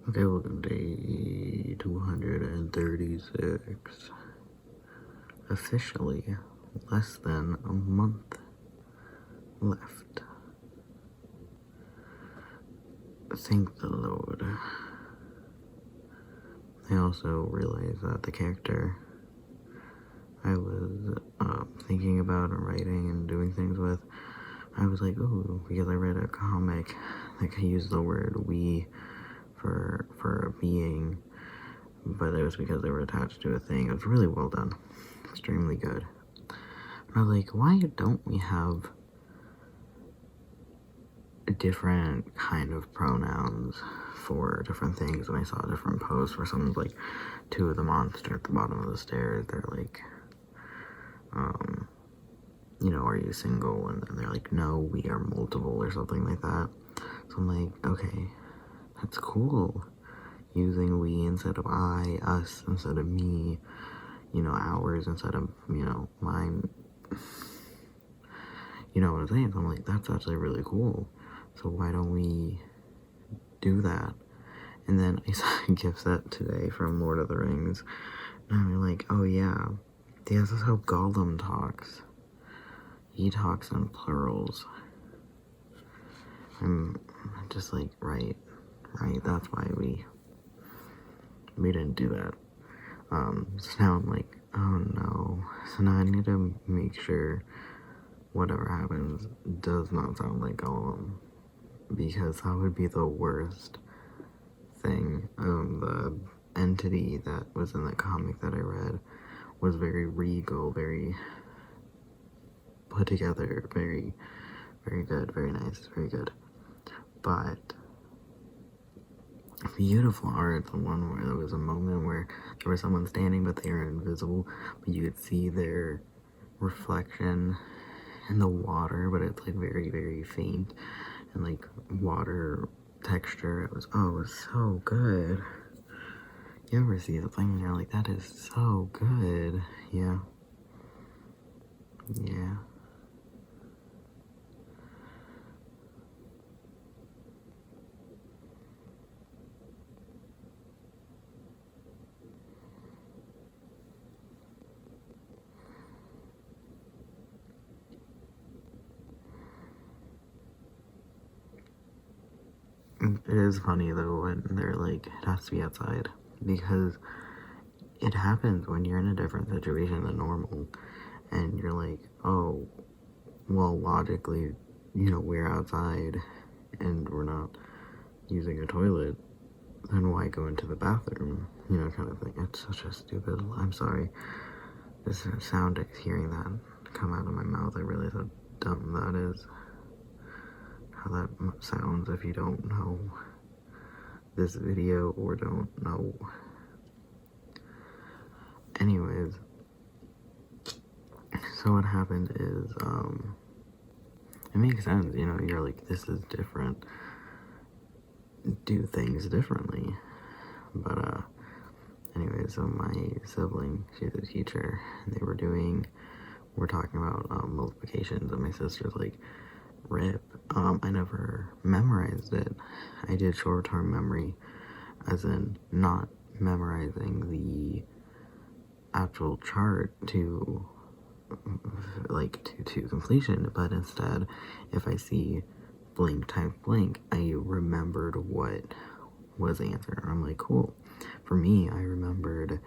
Okay, welcome to day 236. Officially, less than a month left. Thank the Lord. I also realized that the character I was thinking about and writing and doing things with, I was like, ooh, because I read a comic, like I used the word we for a being, but it was because they were attached to a thing. It was really well done. Extremely good. And I was like, why don't we have different kind of pronouns for different things? And I saw different posts where someone's like, two of the monster at the bottom of the stairs, they're like, are you single? And they're like, no, we are multiple, or something like that. So I'm like, okay, that's cool. Using we instead of I, us instead of me, ours instead of, mine. You know what I'm saying? So I'm like, that's actually really cool. So why don't we do that? And then I saw a gift set today from Lord of the Rings, and I'm like, oh yeah, this is how Gollum talks. He talks in plurals. I'm just like, right, that's why we didn't do that. So now I'm like, oh no. So now I need to make sure whatever happens does not sound like Gollum, because that would be the worst thing. The entity that was in the comic that I read was very regal, very put together, very, very good, very nice, very good. But beautiful art, the one where there was a moment where there was someone standing but they were invisible, but you could see their reflection in the water, but it's like very, very faint and like water texture. It was so good. You ever see the thing and you're like, that is so good? Yeah. It is funny though when they're like, it has to be outside, because it happens when you're in a different situation than normal, and you're like, oh, well, logically, we're outside and we're not using a toilet, then why go into the bathroom, kind of thing. It's such a stupid, I'm sorry, this sound, hearing that come out of my mouth, I realize how dumb that is, how that sounds if you don't know this video or don't know. Anyways, so what happened is, it makes sense, you're like, this is different, do things differently. But anyways, so my sibling, she's a teacher, and we're talking about multiplications, and my sister's like, rip, I never memorized it. I did short-term memory, as in not memorizing the actual chart to completion, but instead, if I see blank times blank, I remembered what was the answer. I'm like, cool. For me, I remembered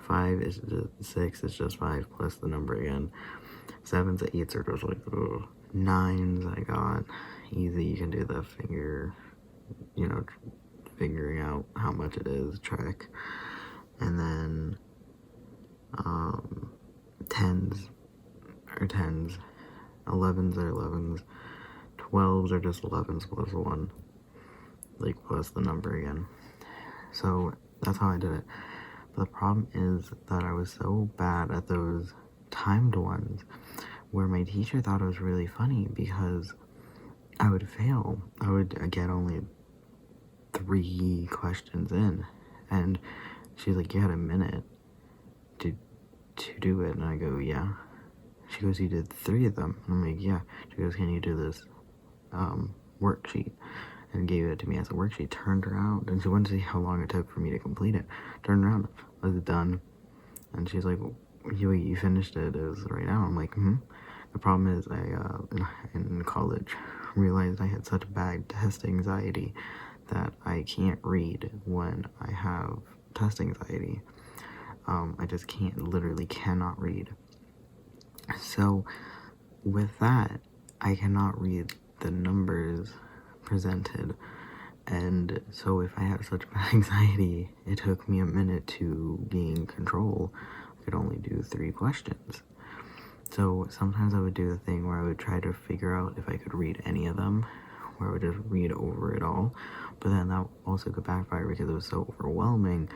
5 is just 6 is just 5 plus the number again. 7s and 8s are just like, ugh. 9s I got easy. You can do the figuring out how much it is trick. And then 10s are 10s, 11s are 11s, 12s are just 11s plus 1, like plus the number again. So that's how I did it. But the problem is that I was so bad at those timed ones where my teacher thought it was really funny because I would fail. I would get only 3 questions in, and she's like, you had a minute to to do it? And I go, yeah. She goes, you did 3 of them. And I'm like, yeah. She goes, can you do this worksheet? And gave it to me as a worksheet. Turned around, and she wanted to see how long it took for me to complete it. Turned around, was it done? And she's like, you finished it. It was right now. I'm like, The problem is I, in college, realized I had such bad test anxiety that I can't read when I have test anxiety. I just literally cannot read. So with that, I cannot read the numbers presented. And so if I have such bad anxiety, it took me a minute to gain control. I could only do 3 questions. So sometimes I would do the thing where I would try to figure out if I could read any of them, where I would just read over it all. But then that also could backfire because it was so overwhelming.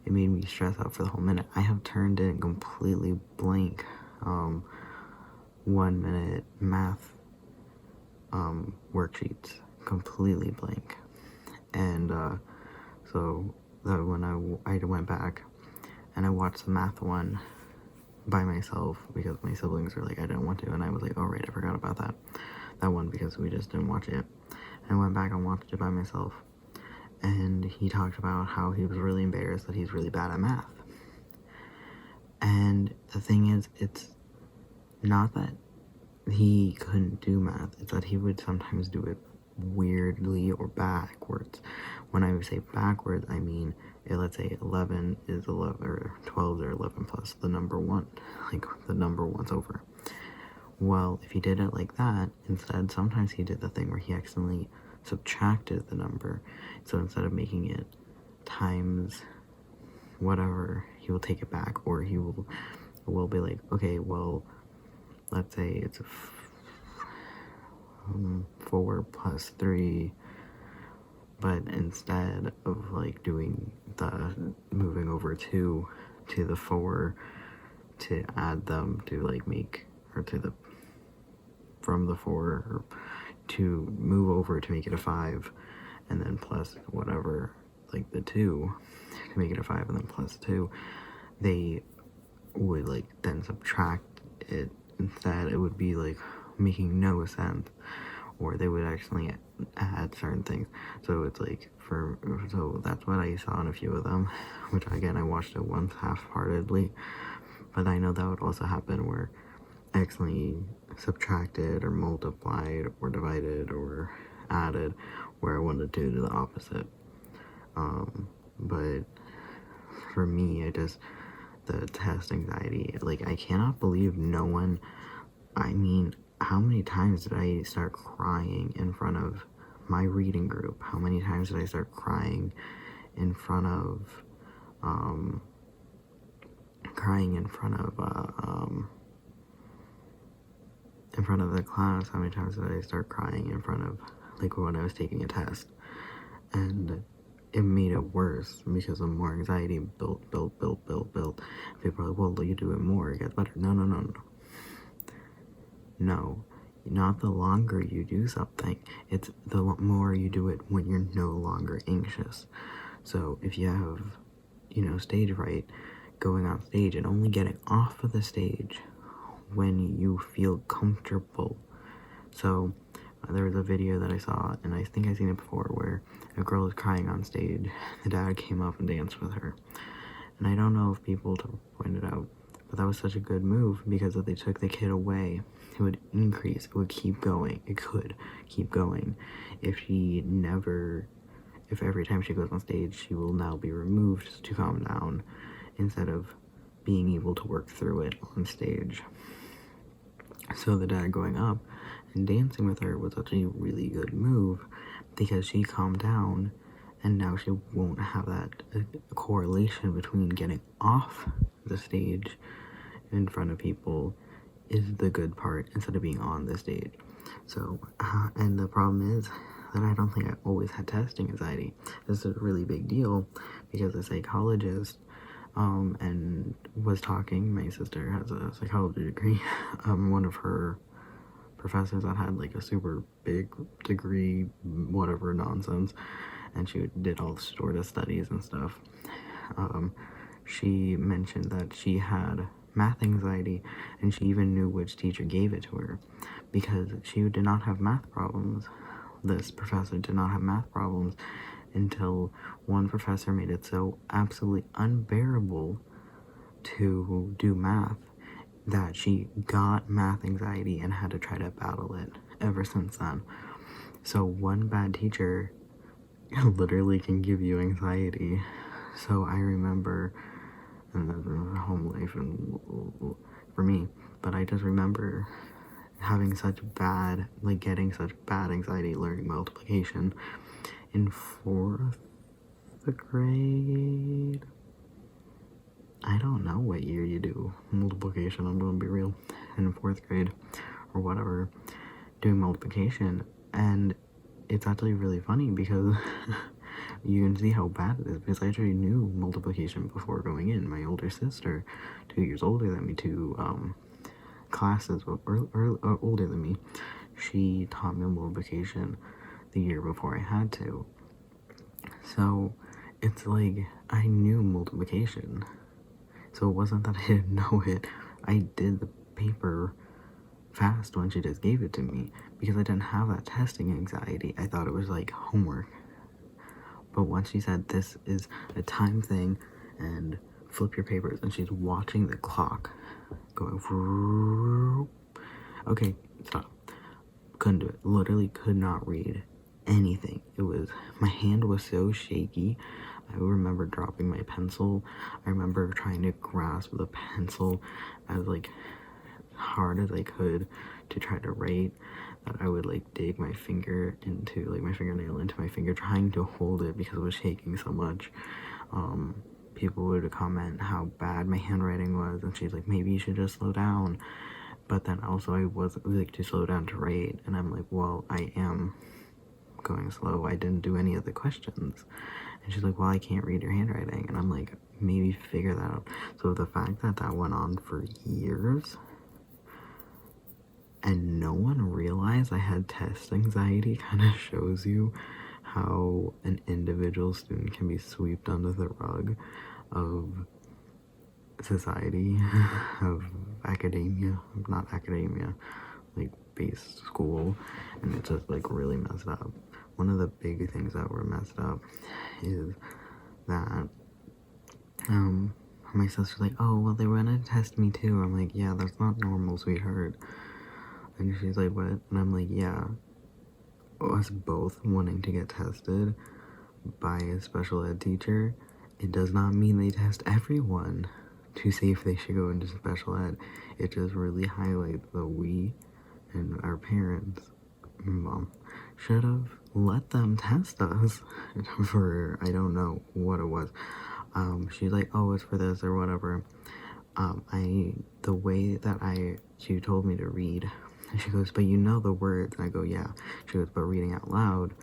It made me stress out for the whole minute. I have turned in completely blank 1 minute math worksheets, completely blank. And so that when I went back and I watched the math one by myself because my siblings were like, I didn't want to, and I was like, oh right, I forgot about that one because we just didn't watch it. And I went back and watched it by myself, and he talked about how he was really embarrassed that he's really bad at math. And the thing is, it's not that he couldn't do math, it's that he would sometimes do it weirdly or backwards. When I would say backwards, I mean, let's say 11 is 11, or 12 or 11 plus the number 1, like the number 1's over. Well, if he did it like that, instead, sometimes he did the thing where he accidentally subtracted the number. So instead of making it times whatever, he will take it back, or he will be like, okay, well, let's say it's 4 plus 3, but instead of like doing the moving over 2 to the 4 to add them to like make, or to the from the 4 or to move over to make it a 5, and then plus whatever, like the 2 to make it a 5, and then plus 2, they would like then subtract it. Instead, it would be like making no sense, or they would actually add certain things. So it's like, so that's what I saw in a few of them, which again, I watched it once half-heartedly, but I know that would also happen where I accidentally subtracted or multiplied or divided or added where I wanted to do the opposite. But for me, the test anxiety, like, I cannot believe no one, I mean, how many times did I start crying in front of my reading group? How many times did I start crying in front of, the class? How many times did I start crying in front of, like, when I was taking a test? And it made it worse because the more anxiety built. People are like, well, you do it more, it gets better. No, not the longer you do something, it's the more you do it when you're no longer anxious. So if you have, stage fright, going on stage and only getting off of the stage when you feel comfortable. So there was a video that I saw, and I think I've seen it before, where a girl was crying on stage. The dad came up and danced with her. And I don't know if people pointed out, but that was such a good move, because if they took the kid away, it would increase, it would keep going, it could keep going. If every time she goes on stage, she will now be removed to calm down, instead of being able to work through it on stage. So the dad going up and dancing with her was actually a really good move, because she calmed down, and now she won't have that correlation between getting off the stage in front of people is the good part, instead of being on the stage. So, and the problem is that I don't think I always had testing anxiety. This is a really big deal, because a psychologist and was talking, my sister has a psychology degree, one of her professors that had like a super big degree, whatever nonsense, and she did all sort of studies and stuff. She mentioned that she had math anxiety, and she even knew which teacher gave it to her because she did not have math problems. This professor did not have math problems until one professor made it so absolutely unbearable to do math that she got math anxiety and had to try to battle it ever since then. So one bad teacher literally can give you anxiety. So I remember, and home life and for me, but I just remember having such bad, like getting such bad anxiety learning multiplication in 4th grade. I don't know what year you do multiplication, I'm gonna be real, in 4th grade or whatever, doing multiplication, and it's actually really funny because you can see how bad it is because I actually knew multiplication before going in. My older sister, 2 years older than me, 2 classes older than me, she taught me multiplication the year before I had to. So it's like I knew multiplication. So it wasn't that I didn't know it. I did the paper fast when she just gave it to me because I didn't have that testing anxiety. I thought it was like homework. But once she said this is a time thing and flip your papers, and she's watching the clock going, okay, stop. Couldn't do it. Literally could not read anything. My hand was so shaky. I remember dropping my pencil. I remember trying to grasp the pencil as like hard as I could to try to write, that I would like dig my finger into, like my fingernail into my finger, trying to hold it because it was shaking so much. People would comment how bad my handwriting was, and she's like, maybe you should just slow down. But then also I wasn't like to slow down to write, and I'm like, well, I am going slow. I didn't do any of the questions. And she's like, well, I can't read your handwriting. And I'm like, maybe figure that out. So the fact that that went on for years and no one realized I had test anxiety kind of shows you how an individual student can be swept under the rug of society, of academia, not academia, like base school, and it's just like really messed up. One of the big things that were messed up is that my sister's like, oh, well, they were gonna test me too. I'm like, yeah, that's not normal, sweetheart. And she's like, what? And I'm like, yeah, us both wanting to get tested by a special ed teacher, it does not mean they test everyone to see if they should go into special ed. It just really highlights that we and our parents, mom, should have let them test us for, I don't know what it was. She's like, oh, it's for this or whatever. The way that she told me to read, and she goes, but you know the words, and I go, yeah. She goes, but reading out loud,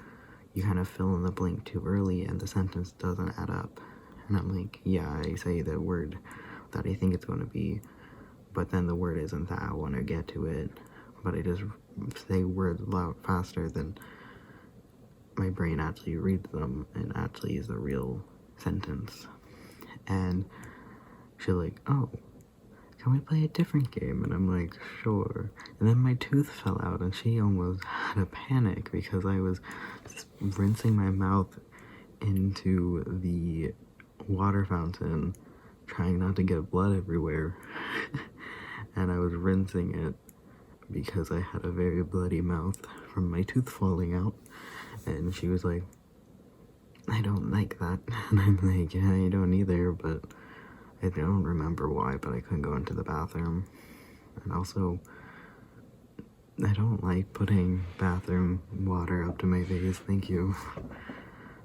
you kind of fill in the blank too early and the sentence doesn't add up. And I'm like, yeah, I say the word that I think it's going to be, but then the word isn't that I want to get to it, but I just say words loud faster than my brain actually reads them and actually is the real sentence. And she's like, oh, can we play a different game? And I'm like, sure. And then my tooth fell out and she almost had a panic because I was rinsing my mouth into the water fountain, trying not to get blood everywhere. And I was rinsing it because I had a very bloody mouth from my tooth falling out. And she was like, I don't like that. And I'm like, yeah, I don't either, but I don't remember why, but I couldn't go into the bathroom. And also, I don't like putting bathroom water up to my face, thank you.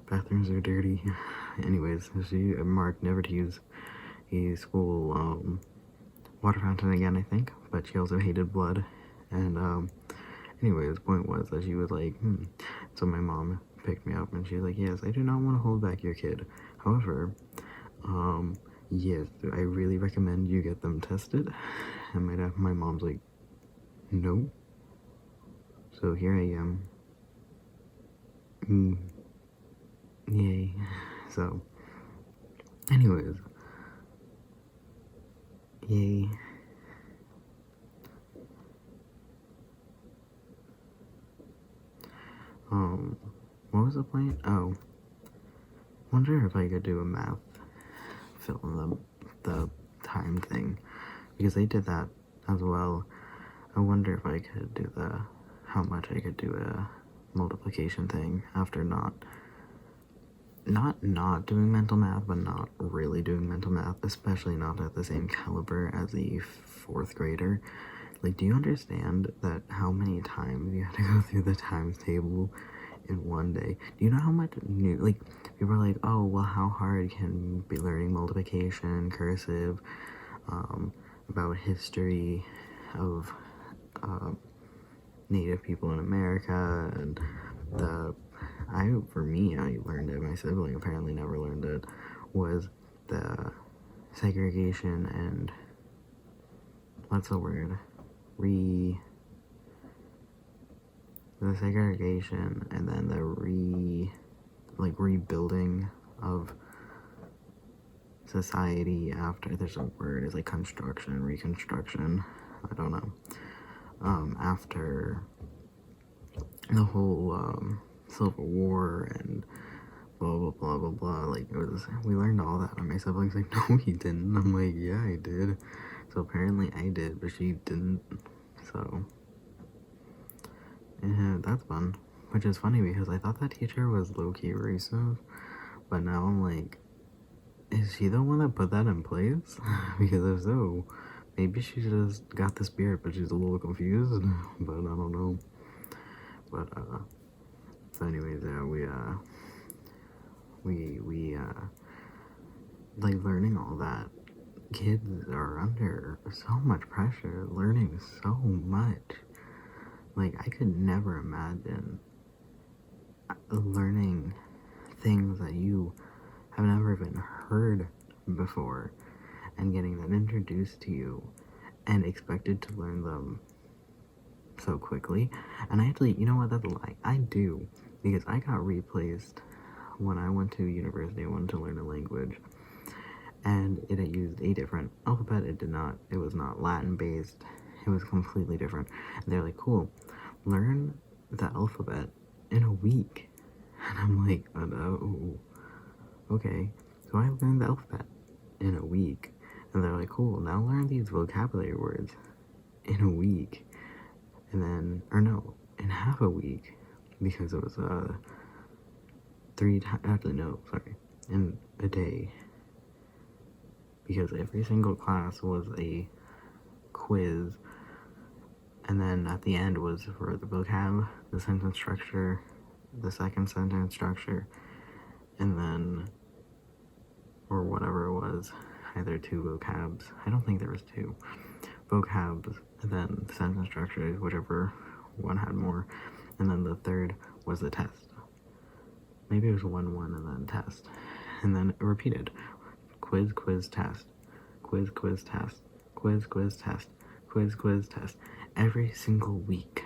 Bathrooms are dirty. Anyways, she marked never to use a school water fountain again, I think, but she also hated blood. And anyways, point was that she was like, So my mom picked me up and she's like, yes, I do not want to hold back your kid. However, yes, I really recommend you get them tested. And my mom's like, no. So here I am. Yay. So, anyways, Yay. What was the point? Oh, wonder if I could do a math fill in the time thing, because they did that as well. I wonder if I could do how much I could do a multiplication thing after not doing mental math, but not really doing mental math, especially not at the same caliber as a 4th grader. Like, do you understand that how many times you have to go through the times table in one day? Do you know how much new, like, people are like, oh, well, how hard can be learning multiplication, cursive, about history of Native people in America, and for me, I learned it, my sibling apparently never learned it, was the segregation and, what's the word, the segregation and then the rebuilding of society after, there's a word, it's like construction, reconstruction, I don't know, after the whole Civil War and blah blah blah blah blah, like, we learned all that, and my sibling's like, no he didn't. I'm like, yeah I did. So apparently I did, but she didn't. So yeah, that's fun. Which is funny because I thought that teacher was low-key racist, but now I'm like, is she the one that put that in place? Because if so, maybe she just got the spirit, but she's a little confused. But I don't know. But so anyways, yeah, we like, learning all that. Kids are under so much pressure, learning so much. Like, I could never imagine learning things that you have never even heard before and getting them introduced to you and expected to learn them so quickly. And I actually, you know what, that's a lie. I do, because I got replaced when I went to university. I wanted to learn a language, and it had used a different alphabet. It was not Latin based. It was completely different. And they're like, cool, learn the alphabet in a week. And I'm like, oh, okay. So I learned the alphabet in a week. And they're like, cool, now learn these vocabulary words in a week. And then, or no, in half a week, because it was 3 times, actually no, sorry, in a day. Because every single class was a quiz, and then at the end was for the vocab, the sentence structure, the second sentence structure, and then, or whatever it was, either 2 vocabs. I don't think there was 2 vocabs, and then the sentence structure, whichever one had more, and then the third was the test. Maybe it was 1 and then test, and then it repeated. Quiz, quiz, test. Quiz, quiz, test. Quiz, quiz, test. Quiz, quiz, test. Every single week.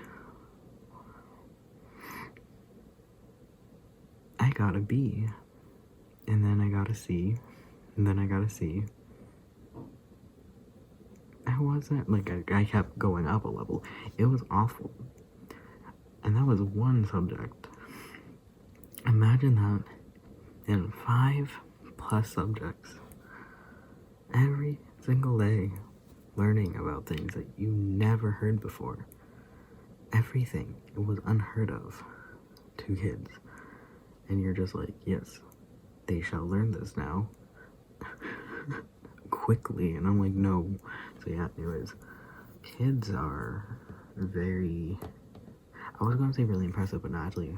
I got a B. And then I got a C. And then I got a C. I wasn't, like, I kept going up a level. It was awful. And that was one subject. Imagine that in 5+ subjects. Every single day, learning about things that you never heard before. Everything. It was unheard of to kids. And you're just like, yes, they shall learn this now. Quickly. And I'm like, no. So yeah, anyways, kids are very, I was going to say really impressive, but not actually.